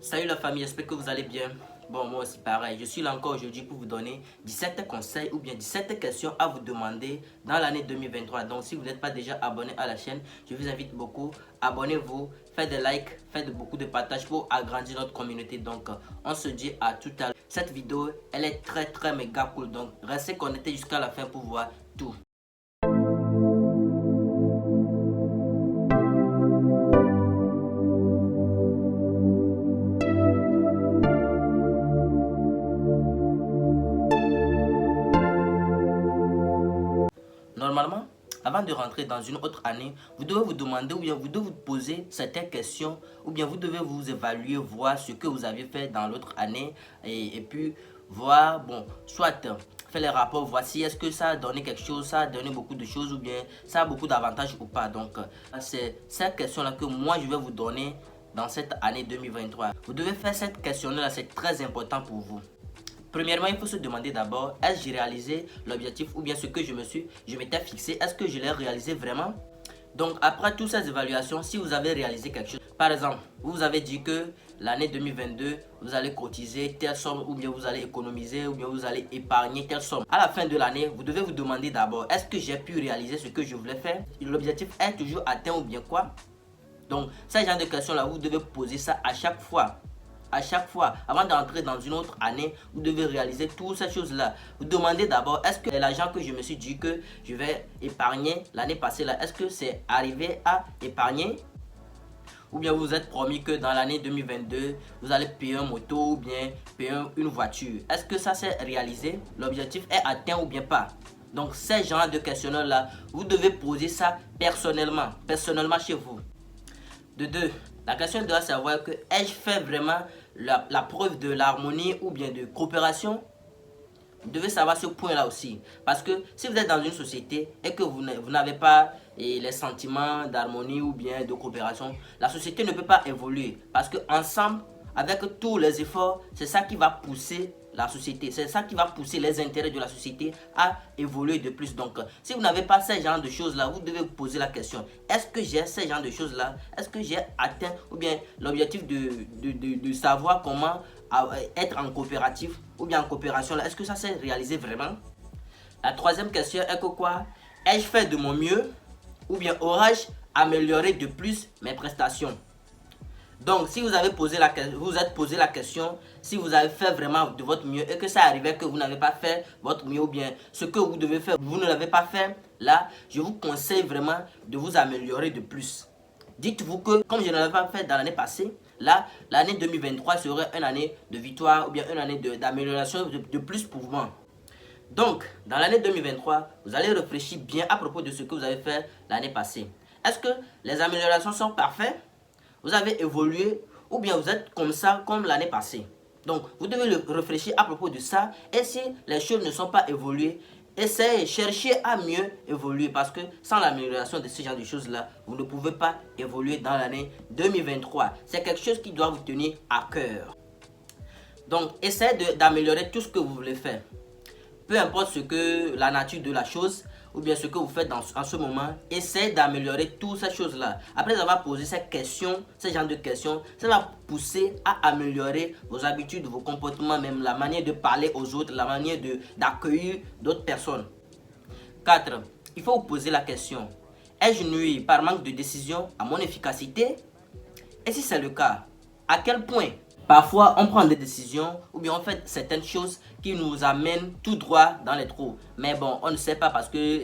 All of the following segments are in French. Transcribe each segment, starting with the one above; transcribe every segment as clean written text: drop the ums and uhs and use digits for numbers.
Salut la famille, j'espère que vous allez bien. Bon, moi aussi pareil, je suis là encore aujourd'hui pour vous donner 17 conseils ou bien 17 questions à vous demander dans l'année 2023. Donc si vous n'êtes pas déjà abonné à la chaîne, je vous invite beaucoup, abonnez-vous, faites des likes, faites beaucoup de partages pour agrandir notre communauté. Donc on se dit à tout à l'heure. Cette vidéo, elle est très méga cool, donc restez connectés jusqu'à la fin pour voir tout. Normalement, avant de rentrer dans une autre année, vous devez vous demander ou bien vous devez vous poser certaines questions ou bien vous devez vous évaluer, voir ce que vous avez fait dans l'autre année et puis voir, bon, soit faire les rapports, voici est-ce que ça a donné quelque chose, ça a donné beaucoup de choses ou bien ça a beaucoup d'avantages ou pas. Donc, c'est cette question-là que moi je vais vous donner dans cette année 2023. Vous devez faire cette question-là, c'est très important pour vous. Premièrement, il faut se demander d'abord, est-ce que j'ai réalisé l'objectif ou bien ce que je m'étais fixé, est-ce que je l'ai réalisé vraiment? Donc après toutes ces évaluations, si vous avez réalisé quelque chose, par exemple, vous avez dit que l'année 2022, vous allez cotiser telle somme ou bien vous allez économiser ou bien vous allez épargner telle somme. À la fin de l'année, vous devez vous demander d'abord, est-ce que j'ai pu réaliser ce que je voulais faire? L'objectif est toujours atteint ou bien quoi? Donc, ce genre de questions-là, vous devez poser ça à chaque fois. À chaque fois, avant d'entrer dans une autre année, vous devez réaliser toutes ces choses-là. Vous demandez d'abord, est-ce que l'argent que je me suis dit que je vais épargner l'année passée, là, est-ce que c'est arrivé à épargner? Ou bien vous vous êtes promis que dans l'année 2022, vous allez payer un moto ou bien payer une voiture. Est-ce que ça s'est réalisé? L'objectif est atteint ou bien pas? Donc, ces genres de questions-là, vous devez poser ça personnellement chez vous. De deux, la question doit savoir que ai-je fait vraiment la preuve de l'harmonie ou bien de coopération? Vous devez savoir ce point-là aussi. Parce que si vous êtes dans une société et que vous n'avez pas les sentiments d'harmonie ou bien de coopération, la société ne peut pas évoluer. Parce que ensemble, avec tous les efforts, c'est ça qui va pousser la société. C'est ça qui va pousser les intérêts de la société à évoluer de plus. Donc, si vous n'avez pas ce genre de choses-là, vous devez vous poser la question. Est-ce que j'ai ce genre de choses-là? Est-ce que j'ai atteint ou bien l'objectif de savoir comment être en coopératif ou bien en coopération là? Est-ce que ça s'est réalisé vraiment? La troisième question est que quoi? Ai-je fait de mon mieux ou bien aurais-je amélioré de plus mes prestations? Donc, si vous avez posé vous êtes posé la question, si vous avez fait vraiment de votre mieux et que ça arrivait que vous n'avez pas fait votre mieux ou bien ce que vous devez faire, vous ne l'avez pas fait, là, je vous conseille vraiment de vous améliorer de plus. Dites-vous que, comme je ne l'avais pas fait dans l'année passée, là, l'année 2023 serait une année de victoire ou bien une année d'amélioration de plus pour moi. Donc, dans l'année 2023, vous allez réfléchir bien à propos de ce que vous avez fait l'année passée. Est-ce que les améliorations sont parfaites? Vous avez évolué ou bien vous êtes comme ça comme l'année passée? Donc, vous devez réfléchir à propos de ça. Et si les choses ne sont pas évoluées, essayez, cherchez à mieux évoluer parce que sans l'amélioration de ce genre de choses-là, vous ne pouvez pas évoluer dans l'année 2023. C'est quelque chose qui doit vous tenir à cœur. Donc, essayez d'améliorer tout ce que vous voulez faire. Peu importe ce que la nature de la chose ou bien ce que vous faites en ce moment, essayez d'améliorer toutes ces choses-là. Après avoir posé ces questions, ce genre de questions, ça va pousser à améliorer vos habitudes, vos comportements, même la manière de parler aux autres, la manière d'accueillir d'autres personnes. 4. Il faut vous poser la question, ai-je nui par manque de décision à mon efficacité? Et si c'est le cas, à quel point? Parfois, on prend des décisions ou bien on fait certaines choses qui nous amènent tout droit dans les trous. Mais bon, on ne sait pas parce que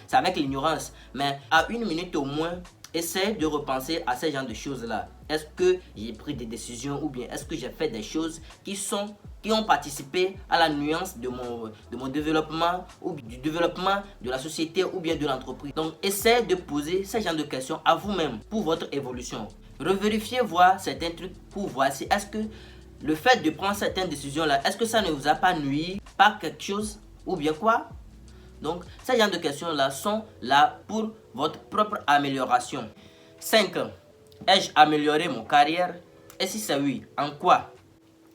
c'est avec l'ignorance. Mais à une minute au moins, essaye de repenser à ce genre de choses-là. Est-ce que j'ai pris des décisions ou bien est-ce que j'ai fait des choses qui ont participé à la nuance de mon développement ou du développement de la société ou bien de l'entreprise. Donc, essayez de poser ce genre de questions à vous-même pour votre évolution. Revérifiez, voir certains trucs pour voir si est-ce que le fait de prendre certaines décisions-là, est-ce que ça ne vous a pas nui par quelque chose ou bien quoi? Donc, ces genres de questions-là sont là pour votre propre amélioration. 5. Ai-je amélioré mon carrière? Et si c'est oui, en quoi?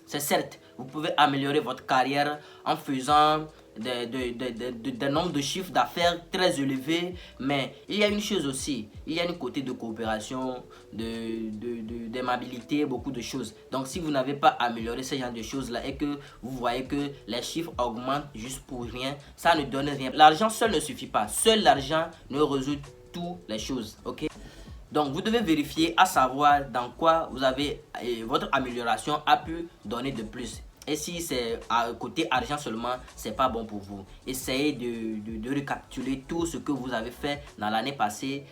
C'est certes, vous pouvez améliorer votre carrière en faisant des nombres de chiffres d'affaires très élevés, mais il y a une chose aussi, il y a un côté de coopération, d'aimabilité, beaucoup de choses. Donc si vous n'avez pas amélioré ce genre de choses là et que vous voyez que les chiffres augmentent juste pour rien, ça ne donne rien. L'argent seul ne suffit pas, seul l'argent ne résout toutes les choses, ok? Donc vous devez vérifier à savoir dans quoi vous avez votre amélioration a pu donner de plus. Et si c'est à côté argent seulement, c'est pas bon pour vous. Essayez de récapituler tout ce que vous avez fait dans l'année passée.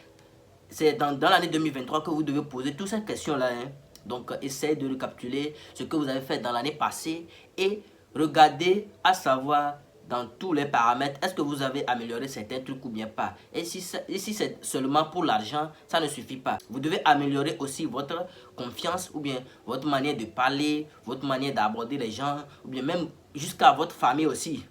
C'est dans l'année 2023 que vous devez poser toutes ces questions-là. Hein. Donc essayez de récapituler ce que vous avez fait dans l'année passée et regardez à savoir dans tous les paramètres, est-ce que vous avez amélioré certains trucs ou bien pas. Et si c'est seulement pour l'argent, ça ne suffit pas. Vous devez améliorer aussi votre confiance ou bien votre manière de parler, votre manière d'aborder les gens ou bien même jusqu'à votre famille aussi.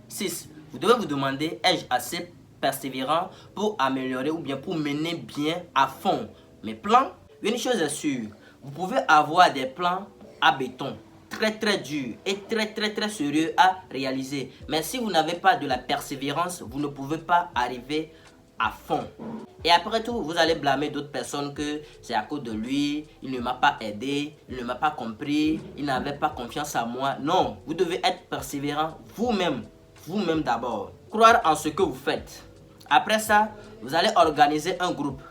6. Vous devez vous demander, ai-je assez persévérant pour améliorer ou bien pour mener bien à fond mes plans? Une chose est sûre, vous pouvez avoir des plans à béton très dur et très sérieux à réaliser. Mais si vous n'avez pas de la persévérance, vous ne pouvez pas arriver à fond. Et après tout, vous allez blâmer d'autres personnes que c'est à cause de lui, il ne m'a pas aidé, il ne m'a pas compris, il n'avait pas confiance en moi. Non, vous devez être persévérant vous-même d'abord. Croire en ce que vous faites. Après ça, vous allez organiser un groupe,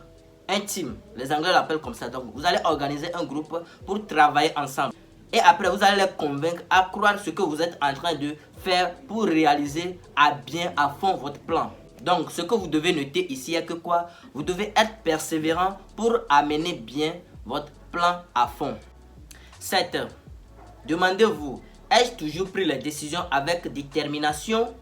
un team. Les Anglais l'appellent comme ça. Donc, vous allez organiser un groupe pour travailler ensemble. Et après, vous allez les convaincre à croire ce que vous êtes en train de faire pour réaliser à fond votre plan. Donc, ce que vous devez noter ici est que quoi? Vous devez être persévérant pour amener bien votre plan à fond. 7. Demandez-vous, ai-je toujours pris les décisions avec détermination?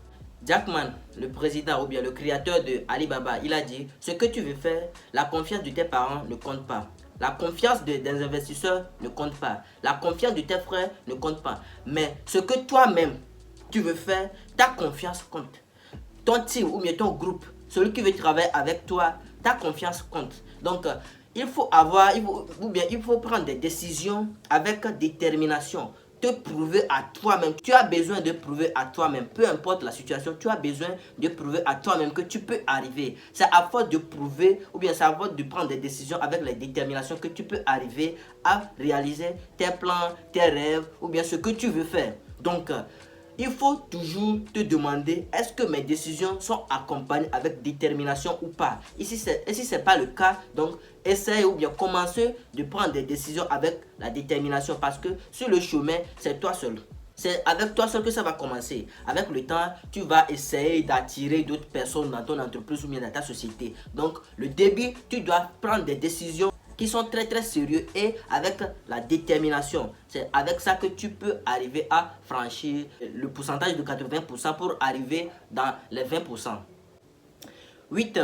Jack Ma, le président ou bien le créateur de Alibaba, il a dit, ce que tu veux faire, la confiance de tes parents ne compte pas. La confiance des investisseurs ne compte pas. La confiance de tes frères ne compte pas. Mais ce que toi-même, tu veux faire, ta confiance compte. Ton team ou bien ton groupe, celui qui veut travailler avec toi, ta confiance compte. Donc, il faut prendre des décisions avec détermination. Te prouver à toi-même. Tu as besoin de prouver à toi-même. Peu importe la situation, tu as besoin de prouver à toi-même que tu peux arriver. C'est à force de prouver ou bien c'est à force de prendre des décisions avec la détermination que tu peux arriver à réaliser tes plans, tes rêves ou bien ce que tu veux faire. Donc, il faut toujours te demander, est-ce que mes décisions sont accompagnées avec détermination ou pas? Et si ce n'est pas le cas, donc essaye ou bien commencez de prendre des décisions avec la détermination parce que sur le chemin, c'est toi seul. C'est avec toi seul que ça va commencer. Avec le temps, tu vas essayer d'attirer d'autres personnes dans ton entreprise ou bien dans ta société. Donc, le début, tu dois prendre des décisions qui sont très sérieux et avec la détermination. C'est avec ça que tu peux arriver à franchir le pourcentage de 80% pour arriver dans les 20%. 8.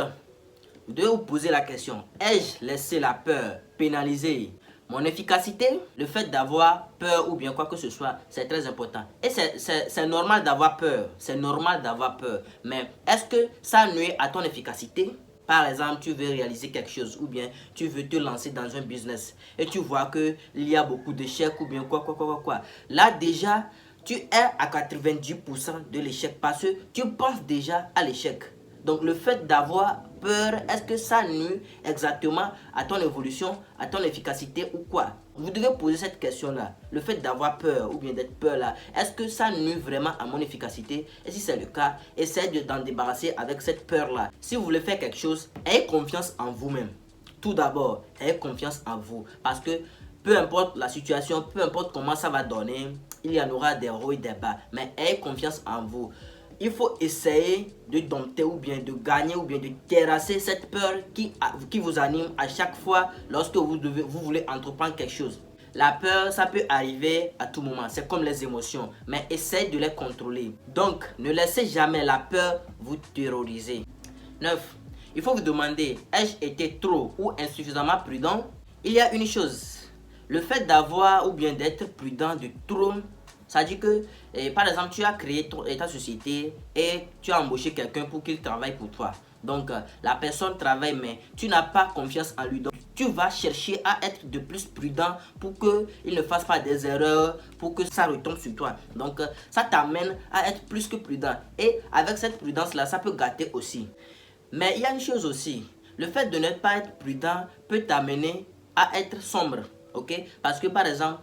Vous devez vous poser la question, ai-je laissé la peur pénaliser mon efficacité? Le fait d'avoir peur ou bien quoi que ce soit, c'est très important. Et c'est normal d'avoir peur. C'est normal d'avoir peur. Mais est-ce que ça nuit à ton efficacité? Par exemple, tu veux réaliser quelque chose ou bien tu veux te lancer dans un business et tu vois qu'il y a beaucoup d'échecs ou bien quoi. Là déjà, tu es à 90% de l'échec parce que tu penses déjà à l'échec. Donc le fait d'avoir peur, est-ce que ça nuit exactement à ton évolution, à ton efficacité ou quoi? Vous devez poser cette question-là. Le fait d'avoir peur ou bien d'être peur là, est-ce que ça nuit vraiment à mon efficacité? Et si c'est le cas, essayez d'en débarrasser avec cette peur-là. Si vous voulez faire quelque chose, ayez confiance en vous-même. Tout d'abord, ayez confiance en vous. Parce que peu importe la situation, peu importe comment ça va donner, il y en aura des hauts et des bas. Mais ayez confiance en vous. Il faut essayer de dompter ou bien de gagner ou bien de terrasser cette peur qui vous anime à chaque fois lorsque vous voulez entreprendre quelque chose. La peur, ça peut arriver à tout moment. C'est comme les émotions. Mais essayez de les contrôler. Donc, ne laissez jamais la peur vous terroriser. 9. Il faut vous demander, ai-je été trop ou insuffisamment prudent? Il y a une chose. Le fait d'avoir ou bien d'être prudent de trop, ça dit que, par exemple, tu as créé ta société et tu as embauché quelqu'un pour qu'il travaille pour toi. Donc, la personne travaille, mais tu n'as pas confiance en lui. Donc, tu vas chercher à être de plus prudent pour qu'il ne fasse pas des erreurs, pour que ça retombe sur toi. Donc, ça t'amène à être plus que prudent. Et avec cette prudence-là, ça peut gâter aussi. Mais il y a une chose aussi. Le fait de ne pas être prudent peut t'amener à être sombre. Ok, parce que par exemple,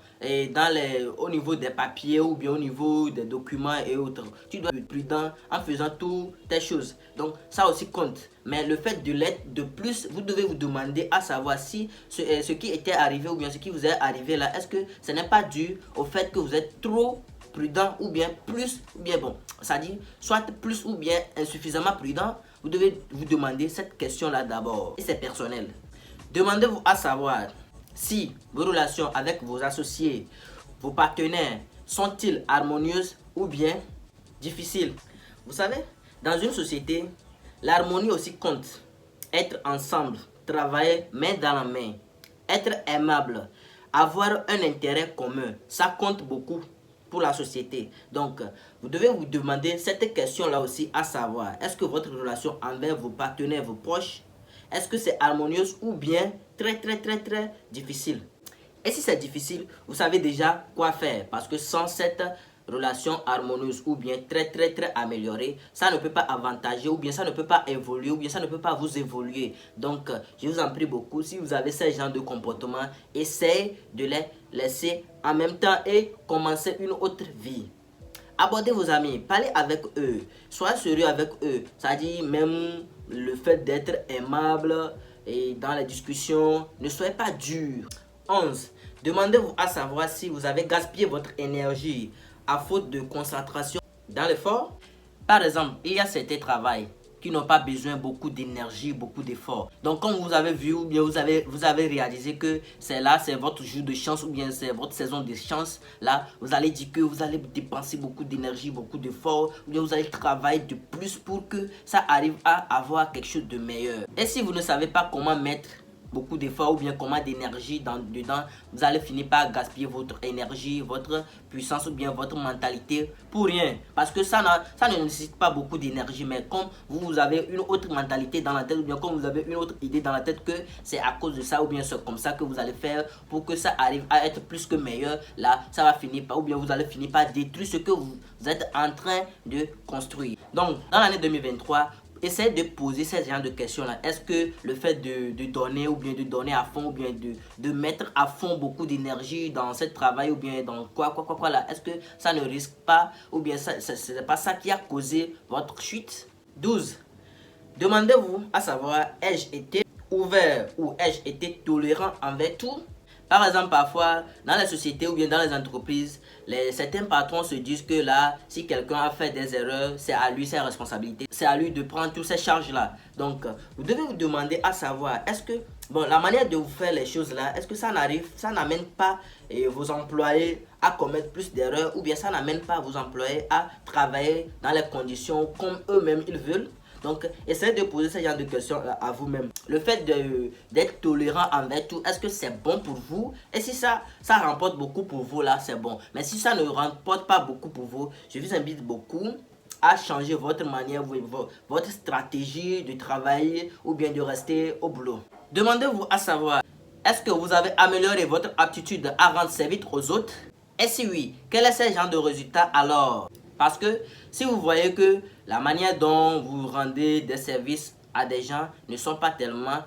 au niveau des papiers ou bien au niveau des documents et autres, tu dois être prudent en faisant toutes tes choses. Donc ça aussi compte. Mais le fait de l'être de plus, vous devez vous demander à savoir si ce qui était arrivé ou bien ce qui vous est arrivé là, est-ce que ce n'est pas dû au fait que vous êtes trop prudent ou bien plus, ou bien bon, ça dit soit plus ou bien insuffisamment prudent. Vous devez vous demander cette question là d'abord. Et c'est personnel. Demandez-vous à savoir si vos relations avec vos associés, vos partenaires sont-ils harmonieuses ou bien difficiles. Vous savez, dans une société, l'harmonie aussi compte. Être ensemble, travailler main dans la main, être aimable, avoir un intérêt commun, ça compte beaucoup pour la société. Donc, vous devez vous demander cette question-là aussi à savoir, est-ce que votre relation envers vos partenaires, vos proches, est-ce que c'est harmonieuse ou bien très difficile? Et si c'est difficile, vous savez déjà quoi faire. Parce que sans cette relation harmonieuse ou bien très améliorée, ça ne peut pas avantager ou bien ça ne peut pas évoluer ou bien ça ne peut pas vous évoluer. Donc, je vous en prie beaucoup, si vous avez ce genre de comportement, essayez de les laisser en même temps et commencer une autre vie. Abordez vos amis, parlez avec eux, soyez sérieux avec eux. C'est-à-dire même le fait d'être aimable et dans les discussions, ne soyez pas dur. 11. Demandez-vous à savoir si vous avez gaspillé votre énergie à faute de concentration dans l'effort. Par exemple, il y a certains travails qui n'ont pas besoin beaucoup d'énergie, beaucoup d'efforts. Donc, comme vous avez vu ou bien vous avez réalisé que c'est votre jour de chance ou bien c'est votre saison de chance, là, vous allez dire que vous allez dépenser beaucoup d'énergie, beaucoup d'efforts, ou bien vous allez travailler de plus pour que ça arrive à avoir quelque chose de meilleur. Et si vous ne savez pas comment mettre beaucoup d'efforts ou bien comment d'énergie dedans, vous allez finir par gaspiller votre énergie, votre puissance ou bien votre mentalité pour rien. Parce que ça ne nécessite pas beaucoup d'énergie, mais comme vous avez une autre mentalité dans la tête ou bien comme vous avez une autre idée dans la tête que c'est à cause de ça ou bien c'est comme ça que vous allez faire pour que ça arrive à être plus que meilleur, là ça va finir par, ou bien vous allez finir par détruire ce que vous êtes en train de construire. Donc dans l'année 2023, essayez de poser ce genre de questions-là. Est-ce que le fait de donner ou bien de donner à fond ou bien de mettre à fond beaucoup d'énergie dans ce travail ou bien dans quoi là, est-ce que ça ne risque pas ou bien ce n'est pas ça qui a causé votre chute? 12. Demandez-vous à savoir, ai-je été ouvert ou ai-je été tolérant envers tout? Par exemple, parfois, dans les sociétés ou bien dans les entreprises, certains patrons se disent que là, si quelqu'un a fait des erreurs, c'est à lui ses responsabilités. C'est à lui de prendre toutes ces charges-là. Donc, vous devez vous demander à savoir, est-ce que, bon, la manière de vous faire les choses-là, est-ce que ça n'amène pas vos employés à commettre plus d'erreurs ou bien ça n'amène pas vos employés à travailler dans les conditions comme eux-mêmes ils veulent? Donc, essayez de poser ce genre de questions à vous-même. Le fait d'être tolérant envers tout, est-ce que c'est bon pour vous? Et si ça remporte beaucoup pour vous, là, c'est bon. Mais si ça ne remporte pas beaucoup pour vous, je vous invite beaucoup à changer votre manière, votre stratégie de travailler ou bien de rester au boulot. Demandez-vous à savoir, est-ce que vous avez amélioré votre aptitude à rendre service aux autres? Et si oui, quel est ce genre de résultat alors? Parce que si vous voyez que la manière dont vous rendez des services à des gens ne sont pas tellement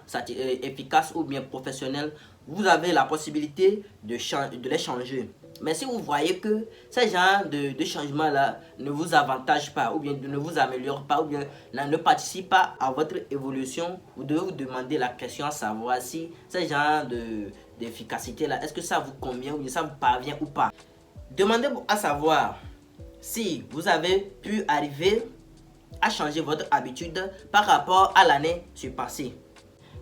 efficaces ou bien professionnels, vous avez la possibilité de les changer. Mais si vous voyez que ce genre de changement-là ne vous avantage pas ou bien ne vous améliore pas ou bien ne participe pas à votre évolution, vous devez vous demander la question à savoir si ce genre d'efficacité-là, est-ce que ça vous convient ou bien ça vous parvient ou pas. Demandez-vous à savoir si vous avez pu arriver à changer votre habitude par rapport à l'année surpassée.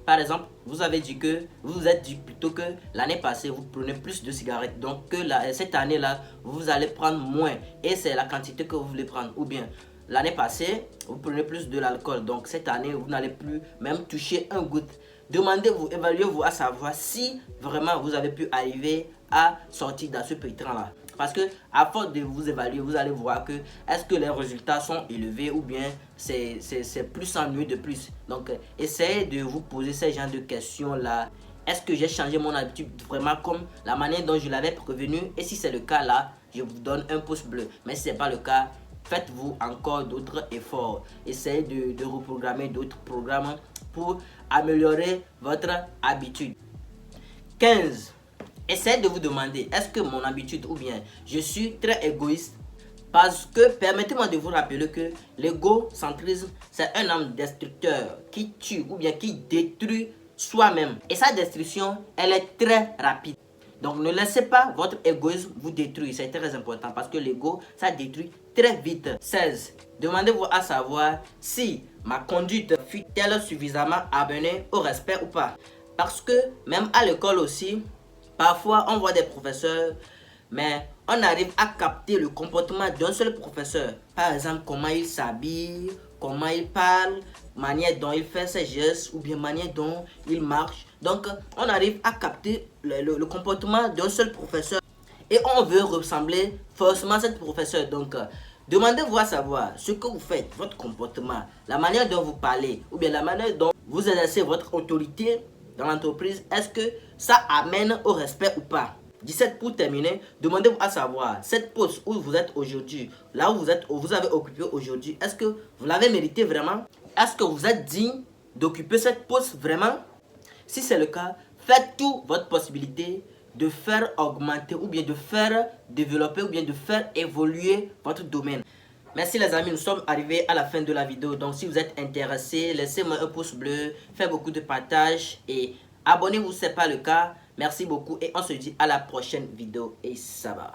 Par exemple, vous avez dit que vous vous êtes dit plutôt que l'année passée, vous prenez plus de cigarettes. Donc, que cette année-là, vous allez prendre moins. Et c'est la quantité que vous voulez prendre. Ou bien, l'année passée, vous prenez plus de l'alcool. Donc, cette année, vous n'allez plus même toucher un goutte. Demandez-vous, évaluez-vous à savoir si vraiment vous avez pu arriver à sortir dans ce pétrin-là. Parce que à force de vous évaluer, vous allez voir que est-ce que les résultats sont élevés ou bien c'est plus ennuyeux de plus. Donc, essayez de vous poser ce genre de questions-là. est-ce que j'ai changé mon habitude vraiment comme la manière dont je l'avais prévenu? Et si c'est le cas là, je vous donne un pouce bleu. Mais si ce n'est pas le cas, faites-vous encore d'autres efforts. Essayez de reprogrammer d'autres programmes pour améliorer votre habitude. 15. Essayez de vous demander, est-ce que mon habitude ou bien je suis très égoïste? Parce que permettez-moi de vous rappeler que l'égocentrisme, c'est un homme destructeur qui tue ou bien qui détruit soi-même. Et sa destruction, elle est très rapide. Donc ne laissez pas votre égoïsme vous détruire. C'est très important parce que l'ego, ça détruit très vite. 16. Demandez-vous à savoir si ma conduite fut-elle suffisamment amenée au respect ou pas. Parce que même à l'école aussi, parfois on voit des professeurs, mais on arrive à capter le comportement d'un seul professeur. Par exemple, comment il s'habille, comment il parle, manière dont il fait ses gestes ou bien manière dont il marche. Donc, on arrive à capter le comportement d'un seul professeur et on veut ressembler forcément à ce professeur. Donc, demandez-vous à savoir ce que vous faites, votre comportement, la manière dont vous parlez ou bien la manière dont vous exercez votre autorité dans l'entreprise. Est-ce que ça amène au respect ou pas? 17 pour terminer, demandez-vous à savoir, cette poste où vous êtes aujourd'hui, là où vous avez occupé aujourd'hui, est-ce que vous l'avez mérité vraiment? Est-ce que vous êtes digne d'occuper cette poste vraiment? Si c'est le cas, faites toute votre possibilité de faire augmenter ou bien de faire développer ou bien de faire évoluer votre domaine. Merci les amis, nous sommes arrivés à la fin de la vidéo. Donc si vous êtes intéressés, laissez-moi un pouce bleu, faites beaucoup de partage et abonnez-vous si ce n'est pas le cas. Merci beaucoup et on se dit à la prochaine vidéo et ça va.